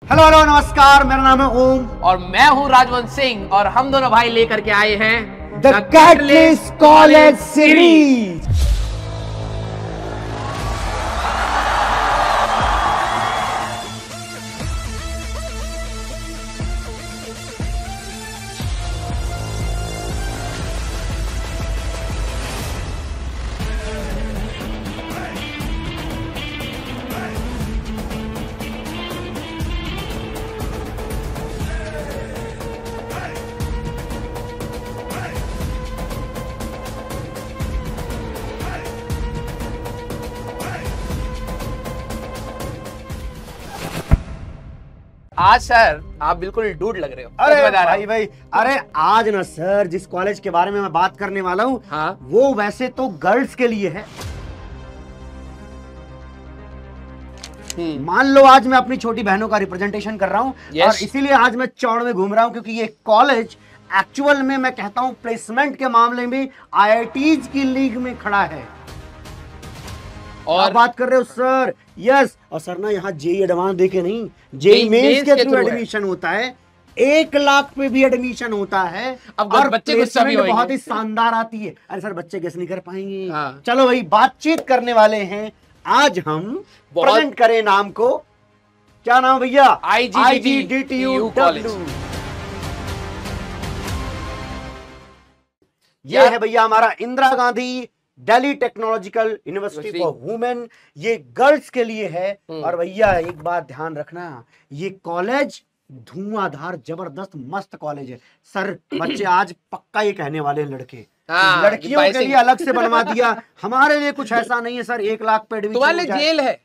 Hello hello नमस्कार, मेरा नाम है ओम और मैं हूं राजवंश सिंह और हम दोनों भाई लेकर के आए हैं द कैटलिस्ट कॉलेज सीरीज। आज सर आप बिल्कुल डूड लग रहे हो। अरे सच बता रहा भाई हूं। भाई, अरे आज ना सर जिस कॉलेज के बारे में मैं बात करने वाला हूँ, हाँ। वो वैसे तो गर्ल्स के लिए है। मान लो आज मैं अपनी छोटी बहनों का रिप्रेजेंटेशन कर रहा हूँ Yes. और इसीलिए आज मैं चौड़ में घूम रहा हूँ, क्योंकि ये कॉलेज एक्चुअल में मैं कहता हूँ प्लेसमेंट के मामले में आईआईटीज की लीग में खड़ा है। और आप बात कर रहे हो सर? यस। और सर ना यहाँ जेई एडवांस देके नहीं, JEE जेई मेंस के थ्रू है। एडमिशन होता है। 1 लाख पे भी एडमिशन होता है। अब और बच्चे गुस्सा भी प्लेसमेंट होंगे। बहुत ही शानदार आती है। अरे सर बच्चे गेस नहीं कर पाएंगे। हाँ। चलो भाई, बातचीत करने वाले हैं आज हम। बहुत- प्रेजेंट करें नाम को। क्या नाम भैया? IGDTU college. यह है भैया हमारा Indira Gandhi Delhi technological university for women. ये गर्ल्स के लिए है। और भैया एक बात ध्यान रखना, ये कॉलेज धुआंधार जबरदस्त मस्त कॉलेज है। सर बच्चे आज पक्का ये कहने वाले हैं लड़के, हाँ, लड़कियों के लिए अलग से बनवा दिया, हमारे लिए कुछ ऐसा नहीं है सर। 1 लाख पे एडमिशन तुम्हारे हो लिए जाए। जेल है।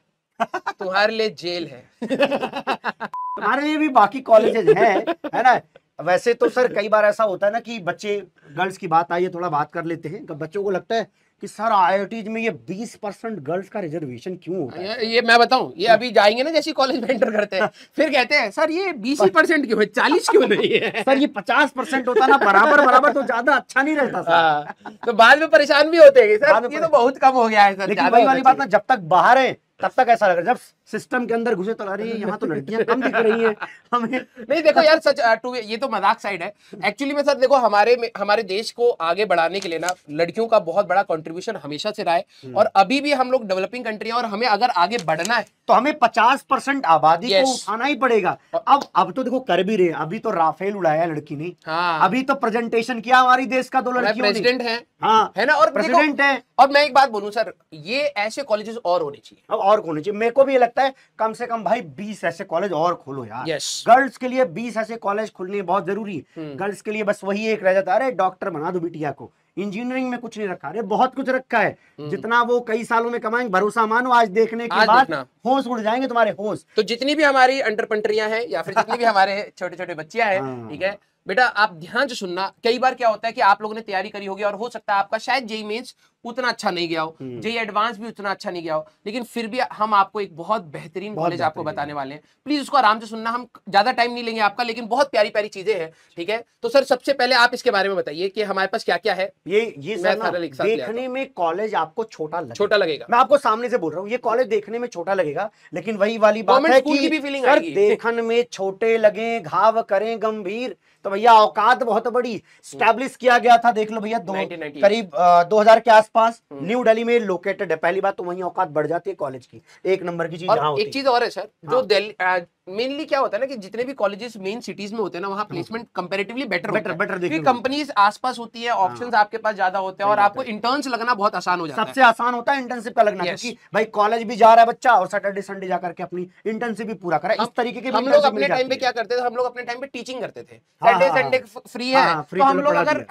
तुम्हारे लिए जेल है। हमारे लिए भी बाकी कॉलेजेस हैं, है ना। वैसे तो सर कई बार ऐसा होता है ना कि बच्चे, गर्ल्स की बात आई है, थोड़ा बात कर लेते हैं। बच्चों को लगता है कि सर आईआईटीज में ये 20% गर्ल्स का रिजर्वेशन क्यों होता है? ये मैं बताऊं, ये अभी जाएंगे ना जैसे कॉलेज में एंटर करते हैं, फिर कहते हैं सर ये 20% क्यों है, 40 क्यों नहीं है? सर ये 50% होता ना बराबर बराबर, तो ज्यादा अच्छा नहीं रहता सर। हाँ, तो बाद में परेशान भी होते हैं बाद सर, में ये तो बहुत कम हो गया है सर। लेकिन ज्यादा वही होना वाली बात ना, चाहिए। जब तक बाहर है तब तक ऐसा लग रहा है, जब सिस्टम के अंदर घुसे तो अरे यहाँ तो लड़कियां कम दिख रही हैं हमें। नहीं देखो यार, सच ये तो मजाक साइड है। एक्चुअली में सर देखो, हमारे देश को आगे बढ़ाने के लिए ना लड़कियों का बहुत बड़ा कंट्रीब्यूशन हमेशा से रहा है। और अभी भी हम लोग डेवलपिंग कंट्री है और हमें अगर आगे बढ़ना है तो हमें 50% आबादी को Yes. उठाना ही पड़ेगा। अब तो देखो कर भी रहे हैं। अभी तो राफेल उड़ाया लड़की ने। हाँ। अभी तो प्रेजेंटेशन किया हमारी देश का 2 लड़कियों ने। प्रेसिडेंट है। हाँ है ना। और प्रेसिडेंट देखो, है। और मैं एक बात बोलूं सर, ये ऐसे कॉलेजेस और होने चाहिए। अब और होने चाहिए। मेरे को भी ये लगता है कम से कम भाई 20 ऐसे कॉलेज और खोलो यार। Yes. गर्ल्स के लिए 20 ऐसे कॉलेज खुलने बहुत जरूरी है। गर्ल्स के लिए बस वही एक रह जाता है, अरे डॉक्टर बना दो बिटिया को। इंजीनियरिंग में कुछ नहीं रखा, अरे बहुत कुछ रखा है। जितना वो कई सालों में कमाएंगे, भरोसा मानो आज देखने के आज बाद देखना। होश उड़ जाएंगे तुम्हारे होश। तो जितनी भी हमारी अंडरपंटरियां हैं या फिर जितनी भी हमारे छोटे छोटे बच्चियां हैं, हाँ। ठीक है बेटा, आप ध्यान से सुनना। कई बार क्या होता है कि आप लोगों ने तैयारी करी होगी और हो सकता है आपका शायद जेई मेंस उतना अच्छा नहीं गया हो, जेई एडवांस भी उतना अच्छा नहीं गया हो, लेकिन फिर भी हम आपको एक बहुत बेहतरीन कॉलेज आपको बताने वाले हैं। प्लीज उसको आराम से सुनना। हम ज्यादा टाइम नहीं लेंगे आपका, लेकिन बहुत प्यारी प्यारी चीजें हैं, ठीक है। तो सर सबसे पहले आप इसके बारे में बताइए कि हमारे पास क्या क्या है। ये मैं सर ना, सारा एक साथ ले आता देखने में कॉलेज आपको छोटा लगेगा। मैं आपको सामने से बोल रहा हूँ, ये कॉलेज देखने में छोटा लगेगा, लेकिन वही वाली बात गवर्नमेंट है स्कूल कि की भी फीलिंग सर आएगी। देखने में छोटे लगे, घाव करें गंभीर। तो भैया औकात बहुत बड़ी स्टैब्लिश किया गया था। देख लो भैया, 1998 करीब 2000 के आसपास न्यू दिल्ली में लोकेटेड है। पहली बात तो वहीं औकात बढ़ जाती है कॉलेज की। 1 नंबर की चीज और यहाँ होती एक चीज और है सर, जो दिल्ली मेनली क्या होता है ना कि जितने भी कॉलेजेस मेन सिटीज में होते हैं ना, वहाँ प्लेसमेंट कंपैरेटिवली बेटर क्योंकि कंपनीज आसपास होती है, ऑप्शंस आपके पास ज्यादा होते हैं और आपको इंटर्न्स लगना बहुत आसान हो जाता है। सबसे आसान होता है इंटर्नशिप का लगना, क्योंकि भाई कॉलेज भी जा रहा है बच्चा और सैटरडे संडे जाकर के अपनी इंटर्नशिप भी पूरा करा। इस तरीके के हम लोग अपने टाइम पे क्या करते थे, हम लोग अपने टाइम पे टीचिंग करते थे। सैटरडे संडे फ्री है, तो हम लोग अगर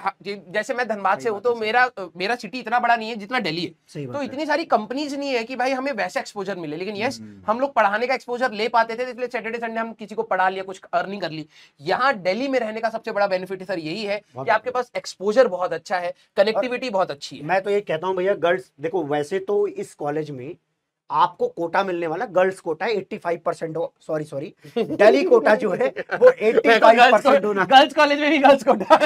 जैसे मैं धनबाद से हूँ तो मेरा सिटी इतना बड़ा नहीं है जितना दिल्ली है, तो इतनी सारी कंपनीज नहीं है कि भाई हमें वैसा एक्सपोजर मिले। लेकिन यस, हम लोग पढ़ाने का एक्सपोजर ले पाते थे, इसलिए सैटरडे संडे हम किसी को पढ़ा लिया, कुछ अर्निंग कर ली। यहाँ दिल्ली में रहने का सबसे बड़ा बेनिफिट सर यही है कि आपके पास एक्सपोजर बहुत अच्छा है, कनेक्टिविटी बहुत अच्छी है। मैं तो ये कहता हूँ भैया, गर्ल्स देखो, वैसे तो इस कॉलेज में आपको कोटा मिलने वाला, गर्ल्स कोटा है 85%। सॉरी दिल्ली कोटा जो है वो 85% होना। गर्ल्स कॉलेज में भी गर्ल्स कोटा।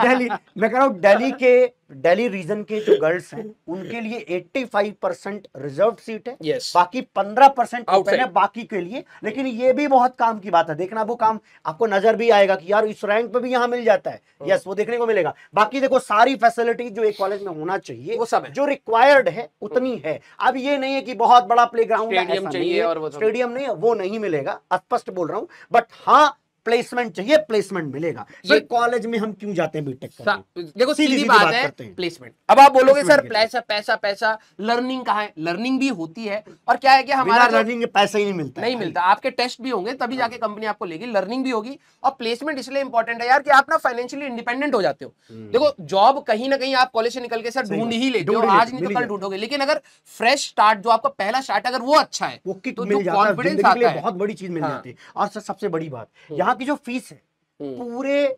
दिल्ली मैं कह रहा हूँ, दिल्ली के दिल्ली रीजन के जो गर्ल्स हैं उनके लिए 85% रिजर्व सीट है, बाकी 15% ओपन है बाकी के लिए। लेकिन ये भी बहुत काम की बात है, देखना वो काम आपको नजर भी आएगा कि यार इस रैंक पे भी यहाँ मिल जाता है, यस वो देखने को मिलेगा। बाकी देखो सारी फैसिलिटी जो एक कॉलेज में होना चाहिए वो सब है, जो रिक्वायर्ड है उतनी है। अब ये नहीं है कि बहुत बड़ा प्लेग्राउंड चाहिए और स्टेडियम नहीं है, वो नहीं मिलेगा, स्पष्ट बोल रहा हूँ। बट हाँ प्लेसमेंट चाहिए, प्लेसमेंट मिलेगा। ये कॉलेज में हम क्यों जाते हैं बीटेक करने? देखो सीधी बात है, प्लेसमेंट। अब आप बोलोगे सर पैसा पैसा पैसा, लर्निंग कहाँ है? लर्निंग भी होती है, और क्या है कि हमारा लर्निंग के पैसा ही नहीं मिलता, आपके टेस्ट भी होंगे तभी जाके कंपनी आपको लेगी, लर्निंग भी होगी। और प्लेसमेंट इसलिए इंपॉर्टेंट है यार कि आप ना फाइनेंशियली इंडिपेंडेंट हो जाते हो। देखो जॉब कहीं ना कहीं आप कॉलेज से निकल के सर ढूंढ ही लेते हो, आज नहीं तो कल ढूंढोगे। लेकिन अगर फ्रेश स्टार्ट, जो आपका पहला स्टार्ट अगर वो अच्छा है तो जो कॉन्फिडेंस आता है, बहुत बड़ी चीज मिल जाती है। और सबसे बड़ी बात यहाँ की जो फीस है, पूरे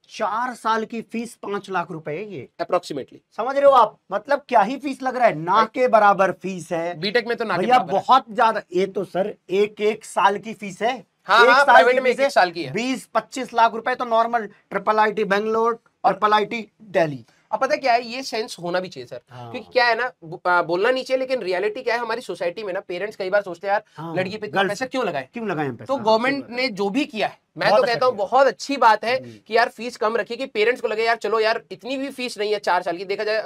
4 साल की फीस 5 लाख रुपए है ये अप्रोक्सीमेटली, समझ रहे हो आप? मतलब क्या ही फीस लग रहा है, ना के बराबर फीस है बीटेक में तो ना भैया, बहुत ज्यादा। ये तो सर एक साल की फीस है। हाँ, प्राइवेट में 1 साल की है। 20-25 लाख रुपए तो नॉर्मल ट्रिपल IIT बेंगलोर और ट्रिपल IIT दिल्ली। अब पता क्या है, ये सेंस होना भी चाहिए सर। क्योंकि क्या है ना, बोलना नहीं चाहिए, लेकिन रियलिटी क्या है हमारी सोसाइटी में ना, पेरेंट्स कई बार सोचते हैं यार लड़की पे इतना पैसा क्यों लगाए तो गवर्नमेंट ने जो भी किया है, मैं तो कहता हूँ बहुत अच्छी बात है कि यार फीस कम रखी, कि पेरेंट्स को लगे यार चलो यार इतनी भी फीस नहीं है 4 साल की, देखा जाए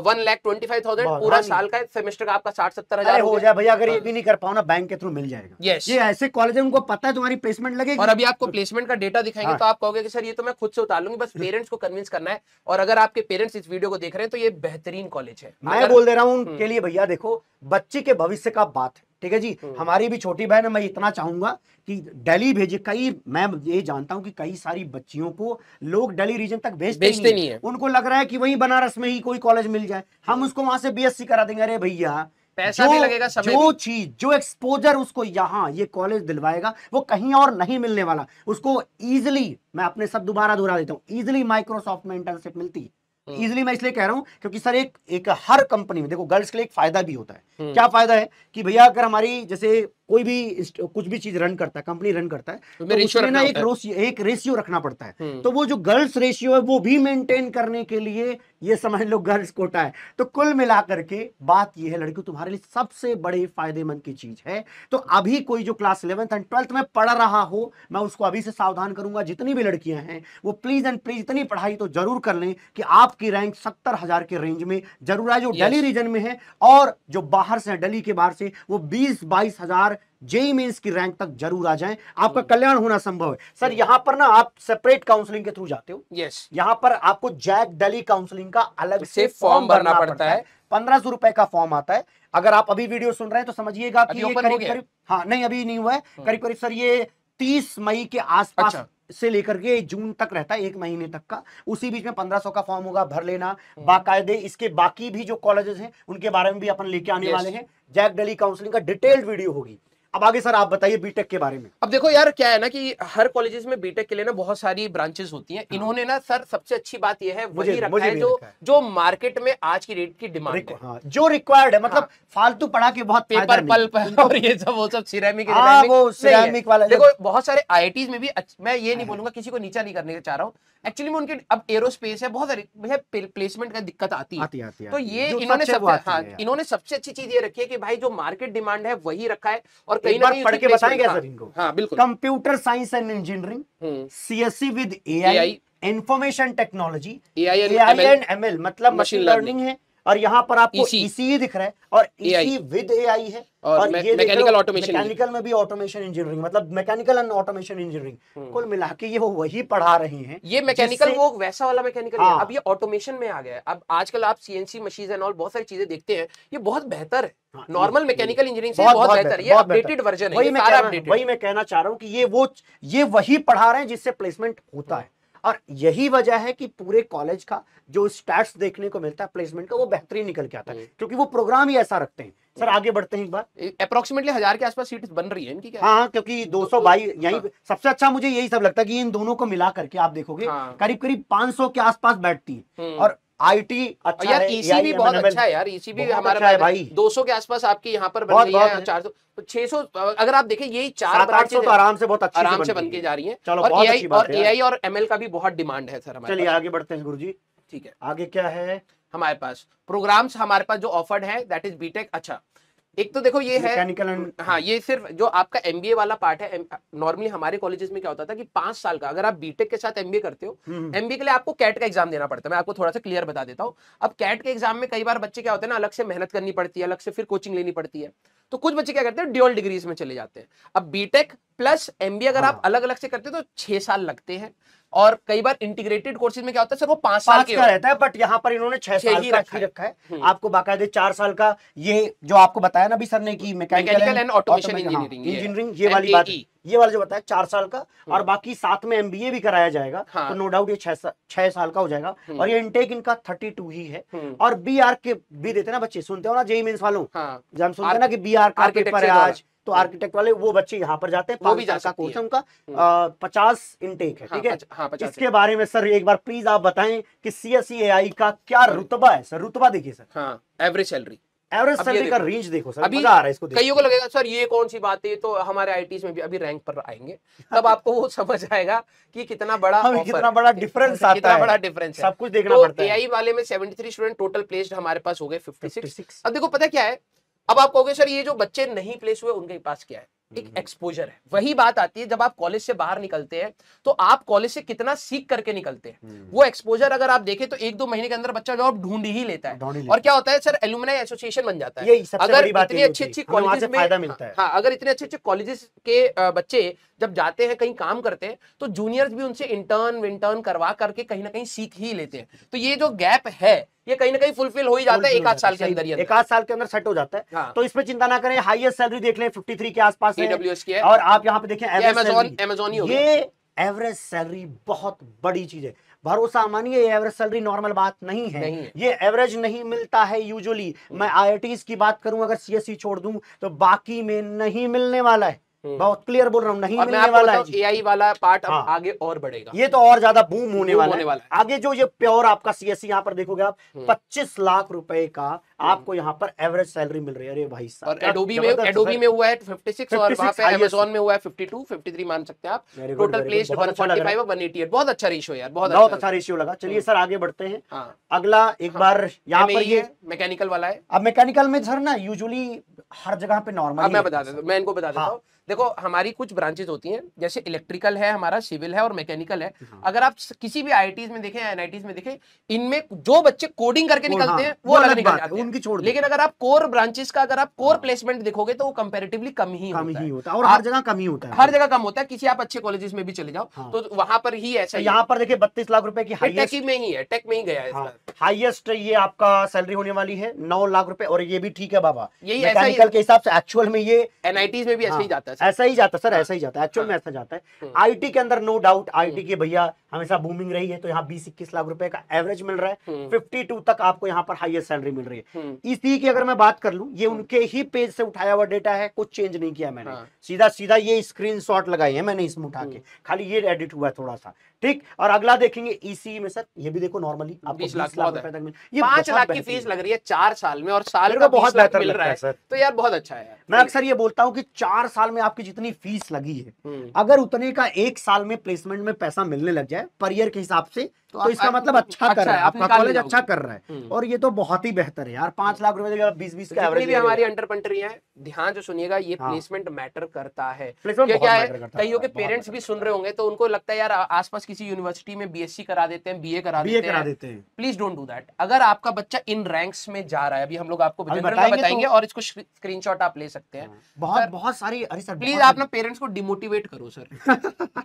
1,25,000 पूरा साल का, सेमेस्टर का आपका 60-70 हजार हो जाए भैया। अगर ये भी नहीं कर पाओ ना, बैंक के थ्रू मिल जाएगा। ये ऐसे कॉलेज है उनको पता है तुम्हारी प्लेसमेंट लगेगी। और अभी आपको प्लेसमेंट का डेटा दिखाएंगे तो आप कहोगे कि सर ये तो मैं खुद से उतार लूंगी, बस पेरेंट्स को कन्विंस करना है। और अगर आपके पेरेंट्स इस वीडियो को देख रहे हैं तो ये बेहतरीन कॉलेज है, मैं बोल दे रहा हूँ उनके लिए। भैया देखो बच्चे के भविष्य का बात है, ठीक है जी। हमारी भी छोटी बहन है, मैं इतना चाहूंगा कि दिल्ली भेजे। मैं ये जानता हूं कि कई सारी बच्चियों को लोग दिल्ली रीजन तक भेजते नहीं है। उनको लग रहा है कि वहीं बनारस में ही कोई कॉलेज मिल जाए, हम उसको वहां से BSc करा देंगे। अरे भैया पैसा भी लगेगा, समय जो चीज, जो एक्सपोजर उसको यहाँ ये कॉलेज दिलवाएगा वो कहीं और नहीं मिलने वाला। उसको इजिली, मैं अपने सब दोबारा दोहरा देता हूँ, इजिली माइक्रोसॉफ्ट में इंटर्नशिप मिलती है। इजिली मैं इसलिए कह रहा हूं क्योंकि सर एक हर कंपनी में देखो गर्ल्स के लिए एक फायदा भी होता है। क्या फायदा है कि भैया अगर हमारी जैसे कोई भी कुछ भी चीज रन करता है, कंपनी रन करता है, तो उसमें ना एक रेशियो रखना पड़ता है। तो वो जो गर्ल्स रेशियो है वो भी मेंटेन करने के लिए ये समझ लो गर्ल्स कोटा है। तो कुल मिलाकर के बात ये है लड़कियों, तुम्हारे लिए सबसे बड़े फायदेमंद की चीज है। तो अभी कोई जो क्लास 11th एंड 12th में पढ़ रहा हो, मैं उसको अभी से सावधान करूंगा, जितनी भी लड़कियां हैं वो प्लीज एंड प्लीज इतनी पढ़ाई तो जरूर कर लें कि आपकी रैंक 70,000 के रेंज में जरूर आए, जो दिल्ली रीजन में है। और जो बाहर से दिल्ली के बाहर से वो 20-22 हजार जेई मेंस की रैंक तक जरूर आ जाएं, आपका कल्याण होना संभव है। सर यहाँ पर ना आप सेपरेट काउंसलिंग के थ्रू जाते हो। यहाँ पर आपको जैक दिल्ली काउंसलिंग का अलग से फॉर्म भरना पड़ता है। 1500 रुपए का फॉर्म आता है। अगर आप अभी वीडियो सुन रहे हैं तो समझिएगा कि ये करीब, हाँ नहीं अभी नहीं हुआ है, करीब करीब सर ये 30 मई के आसपास से लेकर के जून तक रहता है, 1 महीने तक का। उसी बीच में 1500 का फॉर्म होगा, भर लेना बाकायदे। इसके बाकी भी जो कॉलेजेस हैं उनके बारे में भी अपन लेके आने वाले हैं। जैक दिल्ली काउंसलिंग का डिटेल्ड वीडियो होगी। अब आगे सर आप बताइए बीटेक के बारे में। अब देखो यार क्या है ना कि हर कॉलेजेस में बीटेक के लिए ना बहुत सारी ब्रांचेस होती हैं। इन्होंने ना सर सबसे अच्छी बात यह है वही रखा है जो मार्केट में आज की रेट की डिमांड है, जो रिक्वायर्ड है। मतलब फालतू पढ़ा के बहुत पेपर पल्प और ये सब वो सब सिरेमिक वाला। देखो बहुत सारे IITs में भी, मैं ये नहीं बोलूंगा, किसी को नीचा नहीं करने चाह रहा हूँ, एक्चुअली में उनके अब एरोस्पेस है, बहुत सारी प्लेसमेंट का दिक्कत आती है। तो ये इन्होंने सबसे अच्छी चीज ये रखी है कि भाई जो मार्केट डिमांड है वही रखा है। और कहीं ना कहीं पढ़ के बताएंगे सर इनको। हाँ बिल्कुल। Computer science and engineering, CSE with AI, information technology, AI and ML मतलब मशीन लर्निंग है। और यहाँ पर आपको ECE दिख रहा है और EC विद AI है। और ये मैकेनिकल ऑटोमेशन, मैकेनिकल में भी ऑटोमेशन इंजीनियरिंग, मतलब मैकेनिकल एंड ऑटोमेशन इंजीनियरिंग। कुल मिला के ये वो वही पढ़ा रहे हैं। ये मैकेनिकल वो वैसा वाला मैकेनिकल है, अब ये ऑटोमेशन में आ गया है। अब आजकल आप CNC मशीन एंड ऑल बहुत सारी चीजें देखते हैं, ये बहुत बेहतर है। नॉर्मल मैकेनिकल इंजीनियरिंग से बहुत बेहतर है, ये अपडेटेड वर्जन है। वही मैं कहना चाह रहा हूँ कि ये वही पढ़ा रहे हैं जिससे प्लेसमेंट होता है। और यही वजह है कि पूरे कॉलेज का जो स्टैट्स देखने को मिलता है प्लेसमेंट का, वो बेहतरीन निकल के आता है, क्योंकि वो प्रोग्राम ही ऐसा रखते हैं। सर आगे बढ़ते हैं एक बार। अप्रोक्सीमेटली 1000 के आसपास सीट बन रही है इनकी क्या? हाँ, क्योंकि 222 यही सबसे अच्छा मुझे यही सब लगता है कि इन दोनों को मिला करके आप देखोगे करीब करीब 500 के आसपास बैठती है। और IT अच्छा यार, EC भी बहुत अच्छा है यार, EC भी हमारा भाई 200 के आसपास आपकी यहाँ पर बन रही है, 400 600। अगर आप देखें यही 4 ब्रांचेस तो आराम से बहुत आराम से बन के जा रही हैं। और AI और ML का भी बहुत डिमांड है सर हमारे। चलिए आगे बढ़ते हैं गुरुजी। ठीक है, आगे क्या है हमारे पास प्रोग्राम्स, हमारे पास जो ऑफर्ड है दैट इज बीटेक। अच्छा, एक तो देखो ये है मैकेनिकल एंड, हाँ, ये सिर्फ जो आपका एमबीए वाला पार्ट है। नॉर्मली हमारे कॉलेजेस में क्या होता था कि 5 साल का अगर आप बीटेक के साथ एमबीए करते हो, एमबीए के लिए आपको कैट का एग्जाम देना पड़ता है। मैं आपको थोड़ा सा क्लियर बता देता हूँ। अब कैट के एग्जाम में कई बार बच्चे क्या होते हैं ना, अलग से मेहनत करनी पड़ती है, अलग से फिर कोचिंग लेनी पड़ती है। तो कुछ बच्चे क्या करते हैं, ड्यूअल डिग्रीज में चले जाते हैं। अब बीटेक प्लस एमबीए अगर आप अलग अलग से करते हो तो 6 साल लगते हैं, और कई बार इंटीग्रेटेड कोर्सेज में क्या होता है सर, वो 5 साल का रहता है, बट यहाँ पर इन्होंने 6 साल का रखा है। आपको बाकायदे 4 साल का, ये जो आपको बताया ना अभी सर ने कि मैकेनिकल एंड ऑटोमेशन इंजीनियरिंग, ये वाली बात, ये वाला जो बताया 4 साल का, और बाकी साथ में एमबीए भी कराया जाएगा। तो नो डाउट ये 6 साल का हो जाएगा। और ये इनटेक इनका 32 ही है। और बीआर के भी देते ना बच्चे, सुनते हो ना जेईई मेंस वालों, जब हम सुनते हैं ना कि बीआर का पेपर है आज, तो आर्किटेक्ट वाले वो बच्चे यहाँ पर जाते हैं। 5 साल का कोर्स है उनका, 50 इंटेक है, ठीक है। इसके बारे में सर एक बार प्लीज आप बताएं कि सीएसई एआई का क्या रुतबा है सर? रुतबा देखिए सर, एवरेज सैलरी का रेंज देखो सर, मजा आ रहा है इसको। कईयों को लगेगा सर ये कौन सी बात है, तो हमारे आईटीज में भी अभी रैंक पर आएंगे, तब आपको वो समझ आएगा कि कितना बड़ा डिफरेंस आता है, कितना बड़ा डिफरेंस है, सब कुछ देखना पड़ता है। एआई वाले में 73 स्टूडेंट टोटल प्लेस्ड हमारे पास हो गए 56। अब देखो पता क्या है, अब आप कहोगे सर ये जो बच्चे नहीं प्लेस हुए उनके पास क्या है, एक एक्सपोजर है। वही बात आती है जब आप कॉलेज से बाहर निकलते हैं तो आप कॉलेज से कितना सीख करके निकलते हैं। वो एक्सपोजर अगर आप देखें तो 1-2 महीने के अंदर बच्चा जॉब ढूंढ ही लेता है। और क्या होता है सर, एलुमनाई एसोसिएशन बन जाता है। अगर इतनी अच्छी कॉलेजेस में फायदा मिलता है, हाँ, अगर इतने अच्छे कॉलेजेस के बच्चे जब जाते हैं कहीं काम करते हैं तो जूनियर्स भी उनसे इंटर्न विंटर्न करवा करके कहीं ना कहीं सीख ही लेते हैं। तो ये जो गैप है ये कहीं ना कहीं फुलफिल हो ही जाता है 1-8 साल के अंदर ही, 1-8 साल के अंदर सेट हो जाता है। हाँ। तो इसमें चिंता ना करें, हाईएस्ट सैलरी देख लें 53 के आसपास है AWS की है। और आप यहाँ पे देखें Amazon ही हो गया। ये एवरेज सैलरी बहुत बड़ी चीज है, भरोसा मानिए। ये एवरेज सैलरी नॉर्मल बात नहीं है, ये एवरेज नहीं मिलता है यूजुअली। मैं आईआईटीज की बात करूं, अगर सीएसई छोड़ दूं तो बाकी में नहीं मिलने वाला है, बहुत क्लियर बोल रहा हूं, नहीं मिलने वाला है। एआई वाला पार्ट अब आगे और बढ़ेगा, ये तो और ज्यादा बूम होने वाला है। आगे जो ये प्योर आपका सीएसई यहाँ पर देखोगे आप 25 लाख रुपए का आपको यहाँ पर एवरेज सैलरी मिल रही है। अरे भाई साहब, और एडोबी में हुआ है 56 और वहां पे अमेज़न में हुआ है 52 53 मान सकते हैं आप। टोटल प्लेस्ड 145 और 188, बहुत अच्छा रेशियो यार, बहुत अच्छा रेशियो लगा। चलिए सर आगे बढ़ते हैं। अगला एक बार यहाँ पर ये मैकेनिकल वाला है। अब मैकेनिकल में सर ना यूजुअली हर जगह पे नॉर्मल, मैं बता देता हूँ, मैं इनको बता देता हूँ। देखो हमारी कुछ ब्रांचेस होती हैं, जैसे इलेक्ट्रिकल है हमारा, सिविल है और मैकेनिकल है। अगर आप किसी भी आईआईटीज में देखें, एनआईटीज में देखें, इनमें जो बच्चे कोडिंग करके निकलते हैं वो अलग निकल जाते हैं, उनकी छोड़। लेकिन अगर आप कोर ब्रांचेस का अगर आप कोर प्लेसमेंट देखोगे तो वो कंपैरेटिवली कम ही होता है, और हर जगह कम ही होता है, हर जगह कम होता है। किसी आप अच्छे कॉलेजेस में भी चले जाओ तो वहां पर ही ऐसा। यहाँ पर देखिए 32 लाख रुपए की हाईएस्ट में ही है, टेक में ही गया है, हाईएस्ट ये आपका सैलरी होने वाली है 9 लाख रुपए। और ये भी ठीक है बाबा, यही मैकेनिकल के हिसाब से एक्चुअल में ये एनआईटीज में भी ऐसा ही जाता है, ऐसा ही जाता है सर, ऐसा ही जाता है एक्चुअल में, ऐसा जाता है। आईटी के अंदर नो डाउट, आईटी के भैया हमेशा बूमिंग रही है, तो यहाँ 20-21 लाख रुपए का एवरेज मिल रहा है। 52 तक आपको यहाँ पर हाईएस्ट सैलरी मिल रही है। इसी की अगर मैं बात कर लूं, ये उनके ही पेज से उठाया हुआ डेटा है, कुछ चेंज नहीं किया मैंने, सीधा सीधा ये स्क्रीनशॉट लगाई है मैंने इसमें उठा के, खाली ये एडिट हुआ है थोड़ा सा, ठीक। और अगला देखेंगे ईसी में सर, ये भी देखो नॉर्मली आपको 20 लाख रुपए तक मिल, ये 5 लाख की फीस लग रही है 4 साल में, और साल का बहुत बेहतर मिल रहा है सर। तो यार बहुत अच्छा है। मैं अक्सर ये बोलता हूँ कि 4 साल में आपकी जितनी फीस लगी है, अगर उतने का 1 साल में प्लेसमेंट में पैसा मिलने लग जाए पर ईयर के हिसाब से, तो इसका मतलब अच्छा कर रहा है आपका कॉलेज, अच्छा कर रहा है। और ये तो बहुत ही बेहतर है यार, 5 लाख रुपए 20-20 का एवरेज। भी हमारी अंडरपंटरी है, ध्यान से सुनिएगा, ये प्लेसमेंट मैटर करता है। क्या है, कईयों के पेरेंट्स भी सुन रहे होंगे तो उनको लगता है यार आसपास किसी यूनिवर्सिटी में बीएससी करा देते हैं, बीए करा देते हैं। Please don't do that. अगर आपका बच्चा इन रैंक्स में जा रहा है, अभी हम लोग आपको बताएंगे और इसको स्क्रीनशॉट आप ले सकते हैं। बहुत सारी, अरे सर प्लीज आप ना पेरेंट्स को डिमोटिवेट करो सर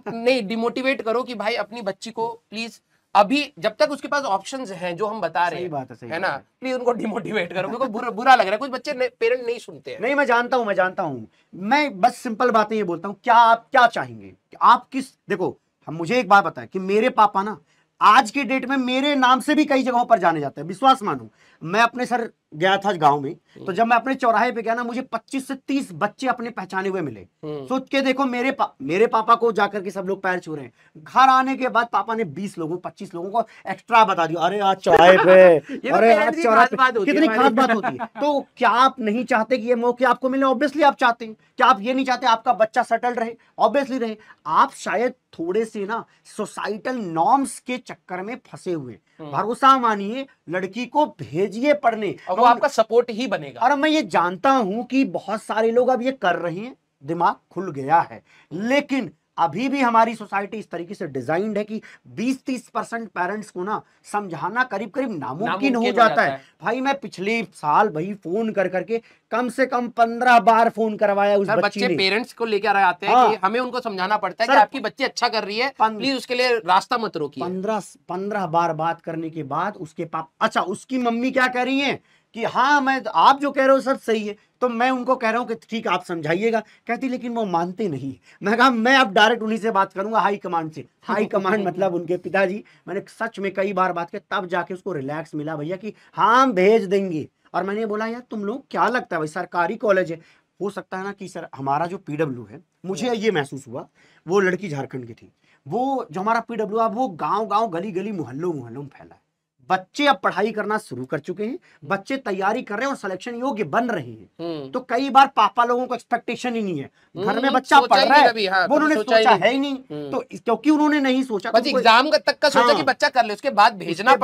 नहीं, डिमोटिवेट करो कि भाई अपनी बच्ची को प्लीज अभी जब तक उसके पास ऑप्शंस हैं जो हम बता रहे हैं, है ना, प्लीज उनको डिमोटिवेट करो, क्योंकि बुरा लग रहा है। कुछ बच्चे पेरेंट नहीं सुनते हैं। नहीं, मैं जानता हूँ, मैं बस सिंपल बातें ये बोलता हूँ, क्या आप क्या चाहेंगे कि आप किस, देखो हम, मुझे एक बात बताएं कि मेरे पापा ना आज के डेट में मेरे नाम से भी कई जगहों पर जाने जाते हैं, विश्वास मानो। मैं अपने सर गया था गांव में, तो जब मैं अपने चौराहे पे गया ना, मुझे 25 से 30 बच्चे अपने पहचाने हुए मिले। सोच के देखो, मेरे पापा को जाकर के सब लोग पैर छू रहे हैं। घर आने के बाद पापा ने 20 लोगों 25 लोगों को एक्स्ट्रा बता दिया, अरे आज चौराहे पे, अरे आज चौराहे पे, कितनी खास बात होती है। तो क्या आप नहीं चाहते कि ये मौके आपको मिले? ऑब्वियसली आप चाहते हैं। क्या आप ये नहीं चाहते आपका बच्चा सेटल रहे? ऑब्वियसली रहे। आप शायद थोड़े से ना सोसाइटल नॉर्म्स के चक्कर में फंसे हुए। भरोसा मानिए, लड़की को भेजिए पढ़ने, और वो आपका सपोर्ट ही बनेगा। और मैं ये जानता हूं कि बहुत सारे लोग अब ये कर रहे हैं, दिमाग खुल गया है, लेकिन अभी भी हमारी सोसाइटी इस तरीके से डिजाइंड है कि 20-30% पेरेंट्स को ना समझाना करीब करीब नामुमकिन हो जाता है। भाई मैं पिछले साल भाई फोन कर करके कम से कम 15 बार फोन करवाया उस बच्चे ने। पेरेंट्स को लेकर आते हैं कि हमें उनको समझाना पड़ता है कि आपकी बच्ची अच्छा कर रही है, प्लीज उसके लिए रास्ता मत रोकिए। 15 बार बात करने के बाद उसके पापा, अच्छा उसकी मम्मी क्या कह रही है कि हाँ मैं, आप जो कह रहे हो सब सही है, तो मैं उनको कह रहा हूं कि ठीक आप समझाइएगा। कहती लेकिन वो मानते नहीं। मैं कहा मैं अब डायरेक्ट उन्हीं से बात करूंगा, हाई कमांड से। हाई कमांड मतलब उनके पिताजी। मैंने सच में कई बार बात की, तब जाके उसको रिलैक्स मिला भैया कि हाँ हम भेज देंगे। और मैंने बोला यार तुम लोग क्या लगता है भाई, सरकारी कॉलेज है, हो सकता है ना कि सर हमारा जो PW है, मुझे ये महसूस हुआ, वो लड़की झारखंड की थी, वो जो हमारा PW है वो गांव गांव गली गली मोहल्लों मोहल्लों में फैला है। बच्चे अब पढ़ाई करना शुरू कर चुके हैं, बच्चे तैयारी कर रहे हैं और सिलेक्शन योग्य बन रहे हैं। तो कई बार पापा लोगों को एक्सपेक्टेशन ही नहीं है, घर में बच्चा पढ़ रहा है, वो उन्होंने सोचा है ही नहीं। तो क्योंकि उन्होंने नहीं सोचा, बस एग्जाम तक का सोचा कि बच्चा कर ले, उसके बाद भेजना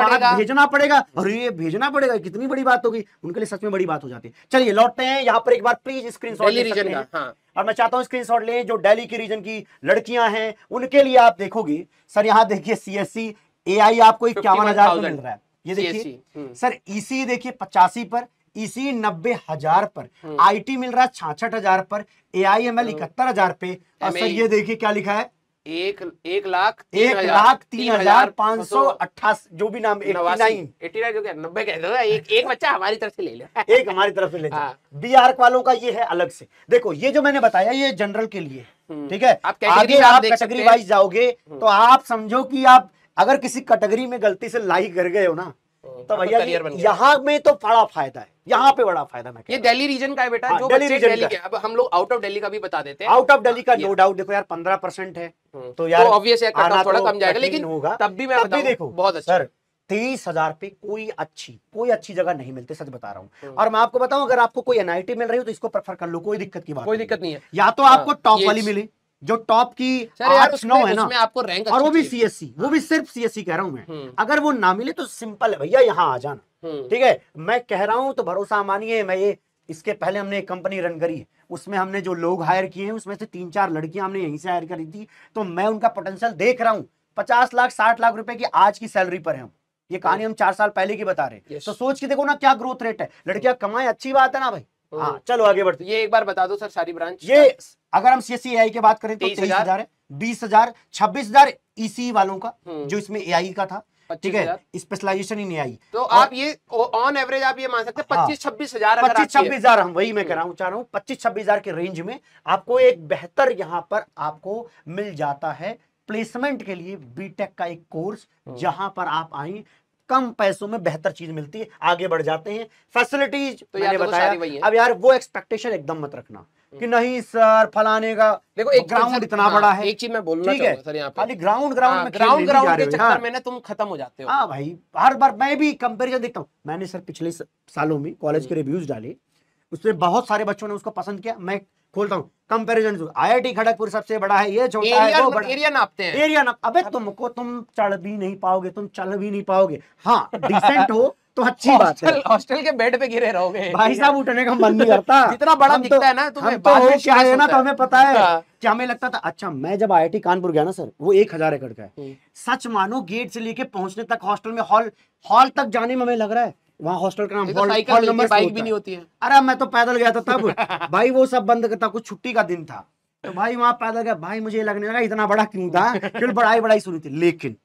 पड़ेगा। अरे ये भेजना पड़ेगा, कितनी बड़ी बात होगी उनके लिए, सच में बड़ी बात हो जाती है। चलिए लौटते हैं यहाँ पर एक बार, प्लीज स्क्रीनशॉट ले सकते हैं। और मैं चाहता हूँ स्क्रीनशॉट लें, जो दिल्ली की रीजन की लड़कियां हैं उनके लिए आप देखोगे सर, यहाँ देखिए CSC AI आपको 51,000 मिल रहा है। ये देखिए सर, EC देखिए 85 पर, EC 90,000 पर, IT मिल रहा है 66,000 पर, AIML 71,000 पे, और सर ये देखिए क्या लिखा है, 1,03,588, जो भी नाम 89 जो क्या 90 कह दो, एक बच्चा हमारी तरफ से ले ले, एक हमारी तरफ से ले जाए। BARC वालों का ये है अलग से। देखो ये जो मैंने बताया ये जनरल के लिए, ठीक है। आगे आप कैटेगरी वाइज जाओगे तो आप समझो कि आप अगर किसी कैटेगरी में गलती से लाई कर गए हो ना, तो भैया यहाँ में तो बड़ा फायदा है, यहाँ पे बड़ा फायदा। मैं ये दिल्ली रीजन का है बेटा, जो बच्चे दिल्ली के, अब हम लोग आउट ऑफ दिल्ली का भी बता देते हैं। आउट ऑफ दिल्ली का नो डाउट, देखो यार 15% है तो यार ऑब्वियस है कट ऑफ थोड़ा कम जाएगा, लेकिन तब भी मैं बताऊं देखो बहुत अच्छा सर, 23,000 पे कोई अच्छी जगह नहीं मिलती, सच बता रहा हूँ। और मैं आपको बताऊं, अगर आपको कोई NIT मिल रही हो तो इसको प्रेफर कर लो, कोई दिक्कत की बात, कोई दिक्कत नहीं है। या तो आपको टॉप वाली मिले, जो टॉप की 8-9 है ना, आपको रैंक, और वो भी CSC, वो भी सिर्फ CSC कह रहा हूं मैं। अगर वो ना मिले तो सिंपल है भैया, यहाँ आ जाना, ठीक है। मैं कह रहा हूं तो भरोसा मानिए, मैं ये इसके पहले हमने एक कंपनी रन करी है, उसमें हमने जो लोग हायर किए हैं उसमें से 3-4 लड़कियां हमने यहीं से हायर करी थी। तो मैं उनका पोटेंशियल देख रहा हूं। 50 लाख 60 लाख रुपए की आज की सैलरी पर है हम। ये कहानी हम 4 साल पहले की बता रहे हैं। तो सोच के देखो ना क्या ग्रोथ रेट है, लड़कियां कमाएं, अच्छी बात है ना भाई। हाँ चलो आगे बढ़ते। ये एक बार बता दो सर सारी ब्रांच। ये अगर हम CSC AI की बात करें तो 23,000 है, 20,000, 26,000 EC वालों का, जो इसमें AI का था, ठीक है, स्पेशलाइजेशन इन AI। तो आप ये ऑन एवरेज आप ये मान सकते हैं 25-26,000, 25-26,000 हम वही मैं कह रहा हूँ, चाह रहा हूँ 25-26,000 के रेंज में आपको एक बेहतर यहाँ पर आपको मिल जाता है प्लेसमेंट के लिए BTech का एक कोर्स, जहां पर आप आए, कम पैसों में बेहतर चीज मिलती है, आगे बढ़ जाते हैं। फैसिलिटीज तो मैंने बताया। अब यार वो एक्सपेक्टेशन एकदम मत रखना कि नहीं सर फलाने का देखो एक ग्राउंड इतना बड़ा है। एक चीज मैं बोलना चाहूंगा सर, यहाँ पे खाली ग्राउंड में के चक्कर में ना तुम खत्म हो जाते हो। हाँ भाई, हर बार मैं भी कंपैरिजन देखता हूँ। मैंने सर पिछले सालों में कॉलेज के रिव्यूज डाले, उसमें बहुत सारे बच्चों ने उसको पसंद किया। मैं खोलता हूँ कंपैरिजन, IIT खड़गपुर सबसे बड़ा है, ये छोटा है, वो बड़ा। एरिया नापते हैं, एरिया नाप। अबे तुमको तुम चढ़ भी नहीं पाओगे, तुम चल भी नहीं पाओगे। हाँ डिसेंट हो तो अच्छी बात है, हॉस्टल के बेड पे गिरे रहोगे भाई साहब, उठने का मन नहीं करता। जितना बड़ा दिखता है ना तुम्हें, तो हो क्या है ना, तो हमें पता है कि हमें लगता था। अच्छा मैं जब IIT कानपुर गया ना सर, वो 1,000 एकड़ का है। सच मानो गेट से लेके पहुंचने तक हॉस्टल में, हॉल तक जाने में हमें लग रहा है वहाँ हॉस्टल का नाम हॉल नंबर बाइक भी नहीं होती है। अरे मैं तो पैदल गया था तब भाई, वो सब बंद करता, कुछ छुट्टी का दिन था तो भाई वहां पैदल गया। भाई मुझे लगने लगा इतना बड़ा क्यों था, फिर बड़ाई सुनी थी। लेकिन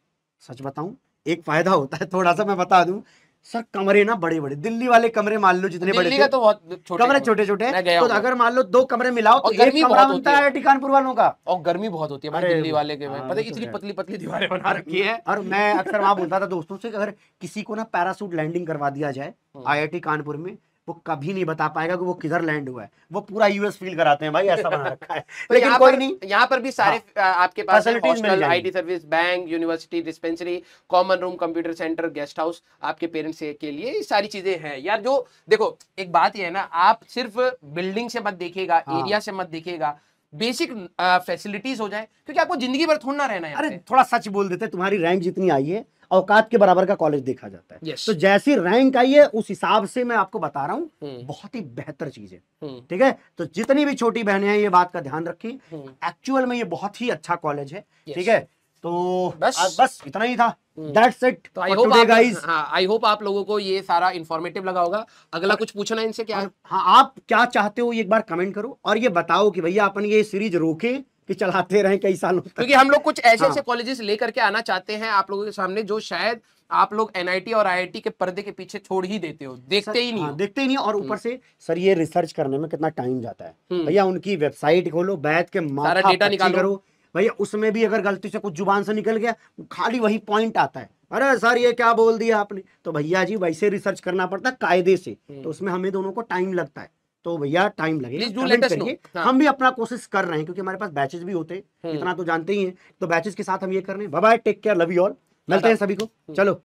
सच बताऊं एक फायदा होता है थोड़ा सा, मैं बता दूं, सर कमरे ना बड़े बड़े, दिल्ली वाले कमरे मान लो जितने बड़े दिल्ली का तो बहुत छोटे कमरे छोटे छोटे, तो अगर मान लो 2 कमरे मिलाओ तो एक कमरा बनता है IIT कानपुर वालों का। और गर्मी बहुत होती है भाई दिल्ली वाले के में, पता है इतनी पतली पतली दीवारें बना रखी है। और मैं अक्सर वहां बोलता था दोस्तों से कि अगर किसी को ना पैरासूट लैंडिंग करवा दिया जाए IIT कानपुर में, वो कभी नहीं बता पाएगा कि वो किधर लैंड हुआ है, वो पूरा US फील कराते हैं भाई, ऐसा बना रखा है। लेकिन कोई नहीं, यहाँ पर भी सारे आपके पास hostel, IT service, bank, university, dispensary, common room, computer centre, guest house, आपके पेरेंट्स के लिए सारी चीजें हैं यार। जो देखो एक बात ये है ना, आप सिर्फ बिल्डिंग से मत देखिएगा, एरिया से मत देखिएगा, बेसिक फैसिलिटीज हो जाए, क्योंकि आपको जिंदगी भर थोड़ा ना रहना है। अरे थोड़ा सच बोल देते, तुम्हारी रैंक जितनी आई है औकात के बराबर का कॉलेज देखा जाता है। yes. तो जैसी रैंक आई है उस हिसाब से मैं आपको बता रहा हूँ, बहुत ही बेहतर चीज है। ठीक है, तो जितनी भी छोटी बहनें हैं ये बात का ध्यान रखें, एक्चुअल में ये बहुत ही अच्छा कॉलेज है। ठीक है, तो बस इतना ही था। That's it तो आई होप आप लोगों को ये सारा इंफॉर्मेटिव लगा होगा। अगला कुछ पूछना है इनसे क्या? हाँ, आप क्या चाहते हो एक बार कमेंट करो और ये बताओ कि भैया अपन ये सीरीज रोके कि चलाते रहे कई सालों तक, क्योंकि हम लोग कुछ ऐसे कॉलेजेस लेकर के आना चाहते हैं आप लोगों के सामने जो शायद आप लोग NIT और IIT के पर्दे के पीछे छोड़ ही देते हो, देखते ही नहीं। देखते ही नहीं। और ऊपर से सर ये रिसर्च करने में कितना टाइम जाता है भैया, उनकी वेबसाइट खोलो, बैठ के सारा डेटा निकालो भैया, उसमें भी अगर गलती से कुछ जुबान से निकल गया खाली वही पॉइंट आता है, अरे सर ये क्या बोल दिया आपने, तो भैया जी वैसे रिसर्च करना पड़ता है कायदे से, तो उसमें हमें दोनों को टाइम लगता है। तो भैया टाइम लगेगा, हम भी अपना कोशिश कर रहे हैं क्योंकि हमारे पास बैचेस भी होते हैं, इतना तो जानते ही हैं। तो बैचेस के साथ हम ये कर रहे हैं। Bye bye, take care, love you all, मिलते हैं सभी को, चलो।